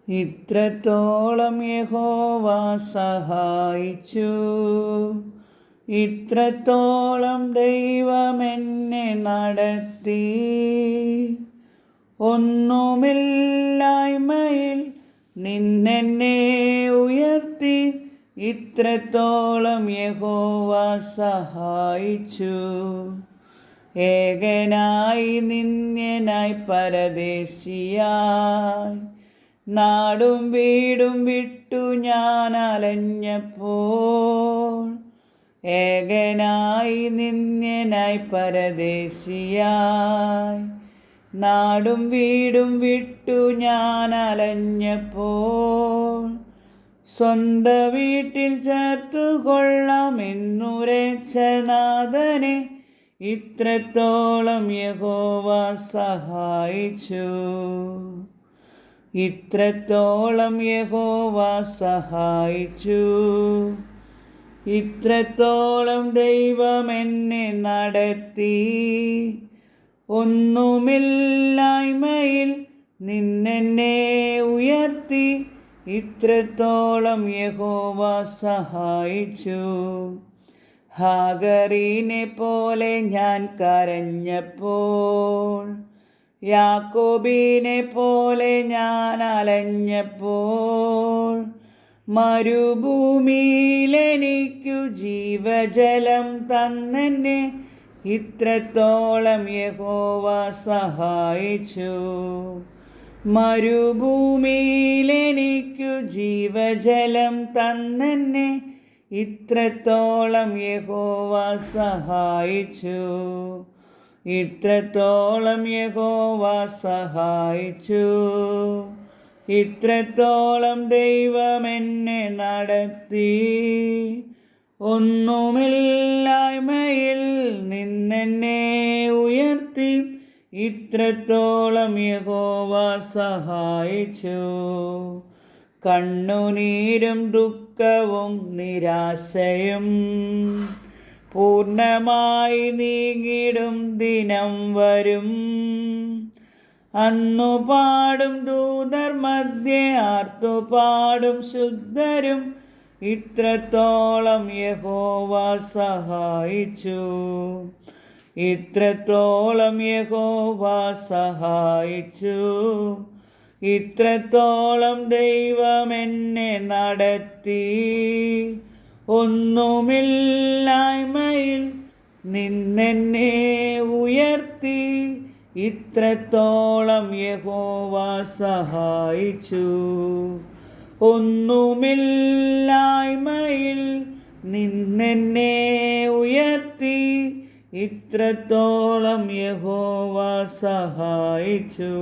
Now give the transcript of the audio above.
ഇത്രത്തോളം യഹോവ സഹായിച്ചു, ഇത്രത്തോളം ദൈവമെന്നെ നടത്തി. ഒന്നുമില്ലായ്മയിൽ നിന്നെന്നെ ഉയർത്തി, ഇത്രത്തോളം യഹോവ സഹായിച്ചു. ഏകനായി നിന്ദ്യനായി പരദേശിയായി നാടും വീടും വിട്ടു ഞാൻ അലഞ്ഞപ്പോൾ, ഏകനായി നിന്ദ്യനായി പരദേശിയായി നാടും വീടും വിട്ടു ഞാൻ അലഞ്ഞപ്പോൾ, സ്വന്ത വീട്ടിൽ ചേർത്തുകൊള്ളാമെന്നുരച്ച നാഥനെ ഇത്രത്തോളം യഹോവ സഹായിച്ചു. ഇത്രത്തോളം യഹോവ സഹായിച്ചു, ഇത്രത്തോളം ദൈവമെന്നെ നടത്തി. ഒന്നുമില്ലായ്മയിൽ നിന്നെന്നെ ഉയർത്തി, ഇത്രത്തോളം യഹോവ സഹായിച്ചു. ഹാഗറിനെ പോലെ ഞാൻ കരഞ്ഞപ്പോൾ, യാക്കോബിനെ പോലെ ഞാൻ അലഞ്ഞപ്പോൾ, മരുഭൂമിയിലെനിക്കു ജീവജലം തന്നെന്നെ ഇത്രത്തോളം യഹോവ സഹായിച്ചു. മരുഭൂമിയിലെനിക്കു ജീവജലം തന്നെന്നെ ഇത്രത്തോളം യഹോവ സഹായിച്ചു. ഇത്രത്തോളം യഹോവ സഹായിച്ചു, ഇത്രത്തോളം ദൈവമെന്നെ നടത്തി. ഒന്നുമില്ലായ്മയിൽ നിന്നെന്നെ ഉയർത്തി, ഇത്രത്തോളം യഹോവ സഹായിച്ചു. കണ്ണുനീരും ദുഃഖവും നിരാശയും പൂർണ്ണമായി നീങ്ങിടും ദിനം വരും. അന്നു പാടും ദൂതർ മധ്യേ ആർത്തുപാടും ശുദ്ധരും, ഇത്രത്തോളം യഹോവ സഹായിച്ചു. ഇത്രത്തോളം യഹോവ സഹായിച്ചു, ഇത്രത്തോളം ദൈവമെന്നെ നടത്തി. ഒന്നുമില്ലായ്മയിൽ നിന്നെന്നെ ഉയർത്തി, ഇത്രത്തോളം യഹോവ സഹായിച്ചു. ഒന്നുമില്ലായ്മയിൽ നിന്നെന്നെ ഉയർത്തി, ഇത്രത്തോളം യഹോവ സഹായിച്ചു.